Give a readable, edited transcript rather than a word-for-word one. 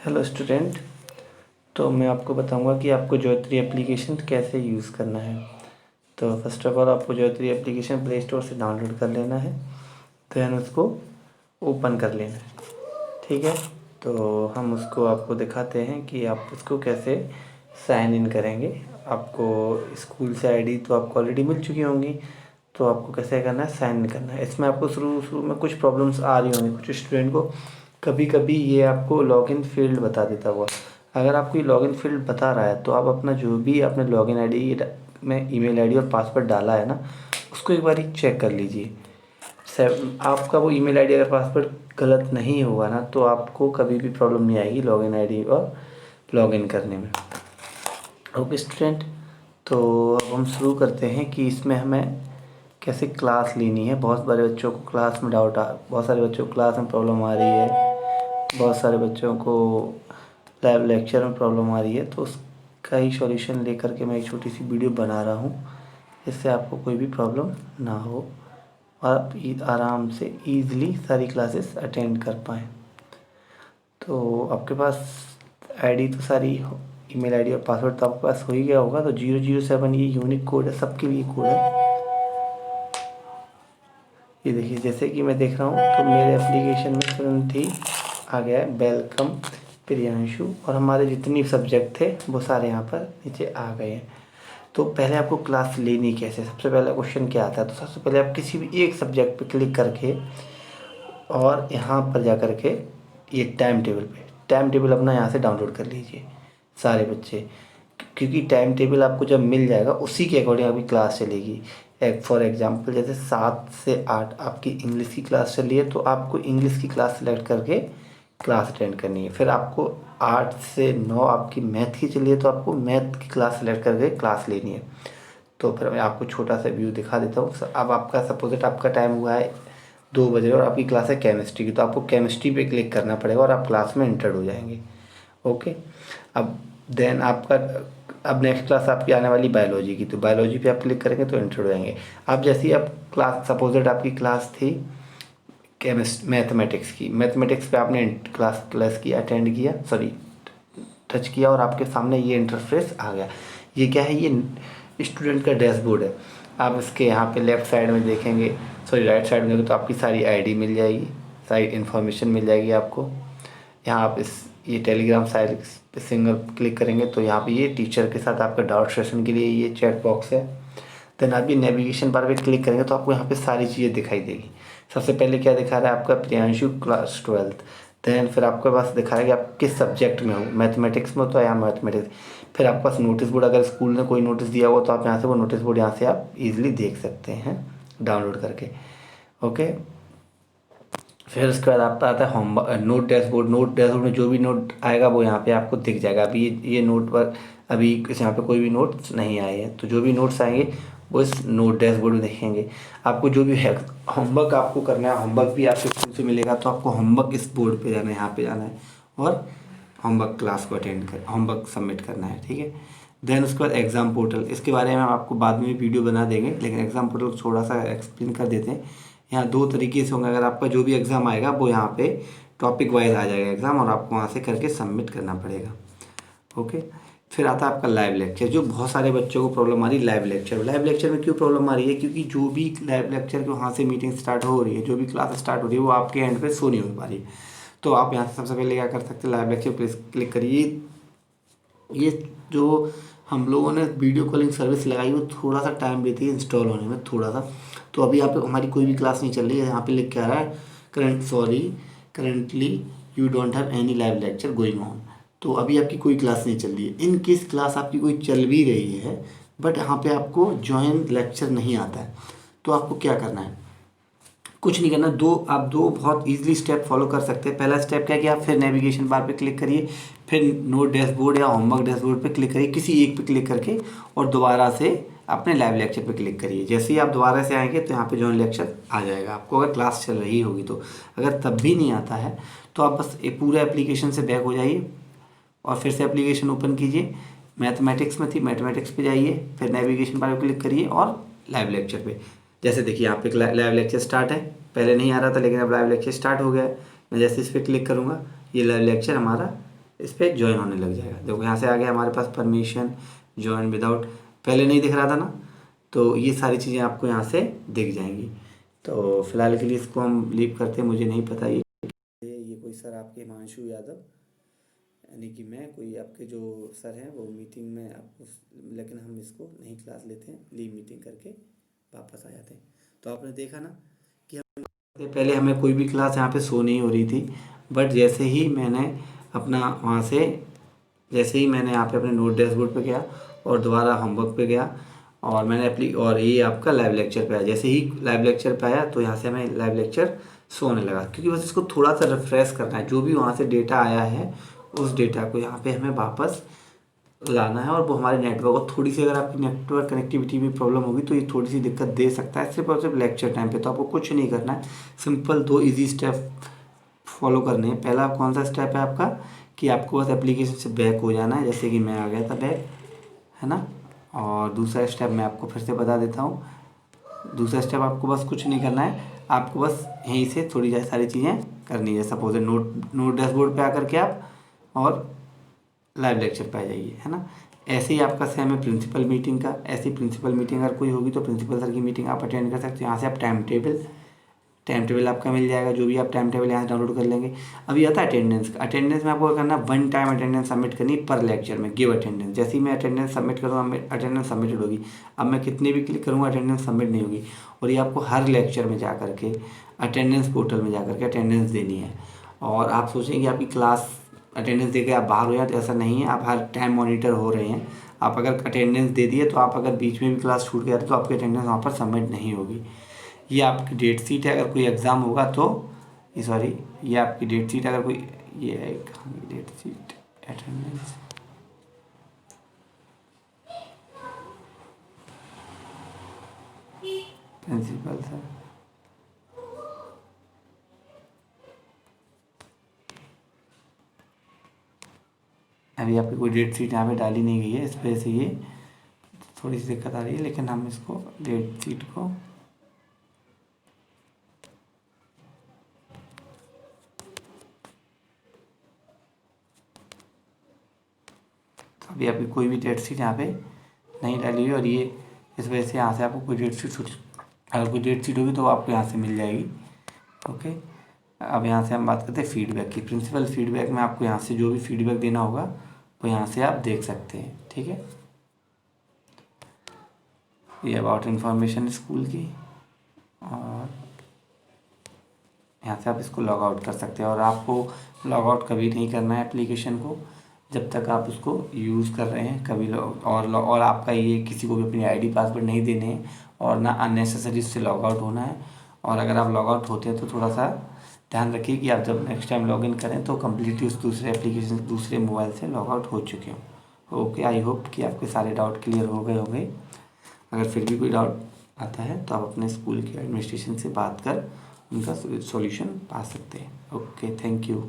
Hello student. तो मैं आपको बताऊंगा कि आपको ज्योति एप्लीकेशन कैसे यूज़ करना है। तो फर्स्ट ऑफ ऑल आपको ज्योति एप्लीकेशन प्ले स्टोर से डाउनलोड कर लेना है, देन उसको ओपन कर लेना है। ठीक है, तो हम उसको आपको दिखाते हैं कि आप उसको कैसे साइन इन करेंगे। आपको स्कूल से आईडी तो आपको ऑलरेडी मिल चुकी होंगी, तो आपको कैसे करना है, साइन इन करना है। इसमें आपको शुरू शुरू में कुछ प्रॉब्लम्स आ रही होंगी कुछ स्टूडेंट को। कभी कभी ये आपको लॉगिन फील्ड बता देता हुआ, अगर आपको ये लॉगिन फील्ड बता रहा है तो आप अपना जो भी आपने लॉगिन आईडी में ईमेल आईडी और पासवर्ड डाला है ना, उसको एक बार चेक कर लीजिए। आपका वो ईमेल आईडी अगर पासवर्ड गलत नहीं होगा ना, तो आपको कभी भी प्रॉब्लम नहीं आएगी लॉगिन आईडी और लॉगिन करने में। ओके स्टूडेंट, तो अब हम शुरू करते हैं कि इसमें हमें कैसे क्लास लेनी है। बहुत सारे बच्चों को क्लास में बहुत सारे बच्चों को क्लास में प्रॉब्लम आ रही है, बहुत सारे बच्चों को लाइव लेक्चर में प्रॉब्लम आ रही है। तो उसका ही सॉल्यूशन लेकर के मैं एक छोटी सी वीडियो बना रहा हूँ, जिससे आपको कोई भी प्रॉब्लम ना हो और आप आराम से ईज़िली सारी क्लासेस अटेंड कर पाएँ। तो आपके पास आईडी तो सारी ईमेल आईडी और पासवर्ड तो आपके पास हो ही गया होगा। तो 007 ये यूनिक कोड है, सबके लिए कोड है। ये देखिए, जैसे कि मैं देख रहा हूँ तो मेरे एप्लीकेशन में तुरंत ही आ गया है वेलकम प्रियांशु, और हमारे जितने सब्जेक्ट थे वो सारे यहाँ पर नीचे आ गए हैं। तो पहले आपको क्लास लेनी कैसे, सबसे पहला क्वेश्चन क्या आता है। तो सबसे पहले आप किसी भी एक सब्जेक्ट पे क्लिक करके और यहाँ पर जा कर के ये टाइम टेबल अपना यहाँ से डाउनलोड कर लीजिए सारे बच्चे, क्योंकि टाइम टेबल आपको जब मिल जाएगा उसी के अकॉर्डिंग आपकी क्लास चलेगी। एक फॉर एग्जांपल जैसे 7 से 8 आपकी इंग्लिश की क्लास चल रही है, तो आपको इंग्लिश की क्लास सेलेक्ट करके क्लास अटेंड करनी है। फिर आपको 8 से 9 आपकी मैथ की चलिए, तो आपको मैथ की क्लास सेलेक्ट करके क्लास लेनी है। तो फिर मैं आपको छोटा सा व्यू दिखा देता हूँ। अब आपका सपोजिट आपका टाइम हुआ है 2 बजे और आपकी क्लास है केमिस्ट्री की, तो आपको केमिस्ट्री पे क्लिक करना पड़ेगा और आप क्लास में एंटर हो जाएंगे। ओके, अब देन आपका अब नेक्स्ट क्लास आपकी आने वाली बायोलॉजी की, तो बायोलॉजी पे आप क्लिक करेंगे तो एंटर हो जाएंगे। अब जैसे ही आप क्लास सपोजिट आपकी क्लास थी मैथमेटिक्स पे आपने क्लास की अटेंड किया, सॉरी टच किया, और आपके सामने ये इंटरफेस आ गया। ये क्या है, ये स्टूडेंट का डैशबोर्ड है। आप इसके यहाँ पे लेफ़्ट साइड में देखेंगे, सॉरी राइट साइड में देखेंगे तो आपकी सारी आईडी मिल जाएगी, सारी इन्फॉर्मेशन मिल जाएगी आपको। यहाँ आप ये टेलीग्राम साइट पे सिंगल क्लिक करेंगे तो यहाँ पे ये टीचर के साथ आपका डाउट सेशन के लिए ये चैट बॉक्स है। देन आप ये नेविगेशन बार पे क्लिक करेंगे तो आपको यहाँ पे सारी चीज़ें दिखाई देगी। सबसे पहले क्या दिखा रहा है, आपका प्रियांशु क्लास 12th। देन फिर आपके पास दिखा रहा है कि आप किस सब्जेक्ट में हो, मैथमेटिक्स में हो तो यहाँ मैथमेटिक्स। फिर आपके पास नोटिस बोर्ड, अगर स्कूल ने कोई नोटिस दिया हो तो आप यहाँ से वो नोटिस बोर्ड यहाँ से आप इजीली देख सकते हैं डाउनलोड करके। ओके, फिर उसके बाद आपका आता है होम नोट डैशबोर्ड में जो भी नोट आएगा वो यहाँ पे आपको दिख जाएगा। अभी ये नोट पर अभी यहाँ पे कोई भी नोट्स नहीं आए हैं, तो जो भी नोट्स आएंगे वो इस नोट डैशबोर्ड में देखेंगे। आपको जो भी है होमवर्क आपको करना है, होमवर्क भी आपको स्कूल से मिलेगा, तो आपको होमवर्क इस बोर्ड पे जाना है, यहाँ पे जाना है और होमवर्क क्लास को होमवर्क सबमिट करना है। ठीक है, देन उसके बाद एग्ज़ाम पोर्टल, इसके बारे में हम आपको बाद में वीडियो बना देंगे, लेकिन एग्ज़ाम पोर्टल थोड़ा सा एक्सप्लेन कर देते हैं। यहाँ 2 तरीके से होंगे, अगर आपका जो भी एग्ज़ाम आएगा वो यहाँ पे टॉपिक वाइज आ जाएगा एग्ज़ाम, और आपको वहाँ से करके सबमिट करना पड़ेगा। ओके, फिर आता है आपका लाइव लेक्चर। जो बहुत सारे बच्चों को प्रॉब्लम आ रही है लाइव लेक्चर में क्यों प्रॉब्लम आ रही है, क्योंकि जो भी लाइव लेक्चर के वहाँ से मीटिंग स्टार्ट हो रही है, जो भी क्लास स्टार्ट हो रही है वो आपके एंड पे शो नहीं हो पा रही है। तो आप यहाँ से सबसे पहले क्या कर सकते हैं, लाइव लेक्चर प्लीज़ क्लिक करिए। ये जो हम लोगों ने वीडियो कॉलिंग सर्विस लगाई वो थोड़ा सा टाइम लेती है इंस्टॉल होने में थोड़ा सा। तो अभी यहाँ पे हमारी कोई भी क्लास नहीं चल रही है, यहाँ पे लिख के आ रहा है currently you don't have any live lecture going on. तो अभी आपकी कोई क्लास नहीं चल रही है। इन केस क्लास आपकी कोई चल भी रही है बट यहाँ पे आपको ज्वाइन लेक्चर नहीं आता है, तो आपको क्या करना है, कुछ नहीं करना। आप दो बहुत इजीली स्टेप फॉलो कर सकते हैं। पहला स्टेप क्या है कि आप फिर नेविगेशन बार पे क्लिक करिए, फिर नोट डैशबोर्ड या होमवर्क डैशबोर्ड पे क्लिक करिए, किसी एक पे क्लिक करके और दोबारा से अपने लाइव लेक्चर पे क्लिक करिए। जैसे ही आप दोबारा से आएंगे तो यहाँ पे जॉइन लेक्चर आ जाएगा आपको, अगर क्लास चल रही होगी तो। अगर तब भी नहीं आता है तो आप बस पूरे एप्लीकेशन से बैक हो जाइए और फिर से एप्लीकेशन ओपन कीजिए। मैथमेटिक्स में थी, मैथमेटिक्स पे जाइए, फिर नेविगेशन बार पे क्लिक करिए और लाइव लेक्चर पे। जैसे देखिए यहाँ पे लाइव लेक्चर स्टार्ट है, पहले नहीं आ रहा था लेकिन अब लाइव लेक्चर स्टार्ट हो गया है। मैं जैसे इस पर क्लिक करूँगा ये लाइव लेक्चर हमारा इस पर ज्वाइन होने लग जाएगा। देखो यहाँ से आ गया हमारे पास परमिशन, ज्वाइन विदाउट, पहले नहीं दिख रहा था ना, तो ये सारी चीज़ें आपको यहाँ से दिख जाएंगी। तो फिलहाल के लिए इसको हम लीव करते हैं, मुझे नहीं पता ये कोई सर आपके हिमांशु यादव, यानी कि मैं कोई आपके जो सर हैं वो मीटिंग में आपको, लेकिन हम इसको नहीं क्लास लेते हैं, लीव मीटिंग करके वापस आ जाते हैं। तो आपने देखा ना कि पहले हमें कोई भी क्लास यहाँ पे शो नहीं हो रही थी, बट जैसे ही मैंने अपना वहाँ से, जैसे ही मैंने यहाँ पे अपने नोट डैशबोर्ड पे गया और दोबारा होमवर्क पे गया और मैंने और ये आपका लाइव लेक्चर पे आया, जैसे ही लाइव लेक्चर पे आया तो यहाँ से हमें लाइव लेक्चर शो होने लगा, क्योंकि बस इसको थोड़ा सा रिफ्रेश करना है, जो भी वहाँ से डेटा आया है उस डेटा को यहाँ पे हमें वापस लाना है। और वो हमारे नेटवर्क को थोड़ी सी, अगर आपकी नेटवर्क कनेक्टिविटी में प्रॉब्लम होगी तो ये थोड़ी सी दिक्कत दे सकता है, सिर्फ और सिर्फ लेक्चर टाइम पे। तो आपको कुछ नहीं करना है, सिंपल 2 इजी स्टेप फॉलो करने हैं। पहला कौन सा स्टेप है आपका, कि आपको बस एप्लीकेशन से बैक हो जाना है, जैसे कि मैं आ गया था बैक, है ना। और दूसरा स्टेप मैं आपको फिर से बता देता हूँ। दूसरा स्टेप आपको बस कुछ नहीं करना है, आपको बस यहीं से थोड़ी सारी चीज़ें करनी है। सपोज नोट डैशबोर्ड पे आकर के आप और लाइव लेक्चर पे आ जाइए, है ना। ऐसे ही आपका सेम है प्रिंसिपल मीटिंग का। ऐसी प्रिंसिपल मीटिंग अगर कोई होगी तो प्रिंसिपल सर की मीटिंग आप अटेंड कर सकते हो। यहाँ से आप टाइम टेबल आपका मिल जाएगा, जो भी आप टाइम टेबल यहाँ से डाउनलोड कर लेंगे। अभी आता है अटेंडेंस का। अटेंडेंस में आपको क्या करना है, 1 टाइम अटेंडेंस सबमिट करनी है पर लेक्चर में, गिव अटेंडेंस। जैसे ही मैं अटेंडेंस सबमिट करूँगा अटेंडेंस सबमिटेड होगी। अब मैं कितने भी क्लिक करूँगा अटेंडेंस सबमिट नहीं होगी। और ये आपको हर लेक्चर में जा करके अटेंडेंस पोर्टल में जा करके अटेंडेंस देनी है। और आप सोचेंगे कि आपकी क्लास अटेंडेंस दे के आप बाहर हो जाए, तो ऐसा नहीं है, आप हर टाइम मॉनिटर हो रहे हैं। आप अगर अटेंडेंस दे दिए तो आप अगर बीच में भी क्लास छूट गया तो आपकी अटेंडेंस वहाँ पर सबमिट नहीं होगी। ये आपकी डेट शीट है, अगर कोई एग्ज़ाम होगा तो सॉरी, ये आपकी डेट शीट अगर कोई, ये है date sheet attendance, principal sir, अभी आपकी कोई डेट शीट यहाँ पे डाली नहीं गई है, इस वजह से ये थोड़ी सी दिक्कत आ रही है। लेकिन हम इसको डेट शीट को अभी आपकी कोई भी डेट शीट यहाँ पे नहीं डाली हुई, और ये इस वजह से यहाँ से आपको कोई डेट शीट अगर कोई डेट शीट होगी तो आपको यहाँ से मिल जाएगी। ओके, अब यहाँ से हम बात करते हैं फीडबैक की। प्रिंसिपल फीडबैक में आपको यहाँ से जो भी फीडबैक देना होगा वो यहाँ से आप देख सकते हैं, ठीक है। ये अबाउट इन्फॉर्मेशन स्कूल की, और यहाँ से आप इसको लॉग आउट कर सकते हैं। और आपको लॉग आउट कभी नहीं करना है एप्लीकेशन को जब तक आप उसको यूज़ कर रहे हैं, कभी और आपका ये किसी को भी अपनी आईडी पासवर्ड नहीं देने हैं, और ना अननेसेसरी उससे लॉग आउट होना है। और अगर आप लॉग आउट होते हैं तो थोड़ा सा ध्यान रखिए कि आप जब नेक्स्ट टाइम लॉगिन करें तो कम्प्लीटली उस दूसरे एप्लीकेशन दूसरे मोबाइल से लॉग आउट हो चुके हो। ओके, आई होप कि आपके सारे डाउट क्लियर हो गए होंगे। अगर फिर भी कोई डाउट आता है तो आप अपने स्कूल के एडमिनिस्ट्रेशन से बात कर उनका सॉल्यूशन पा सकते हैं। Okay, thank you.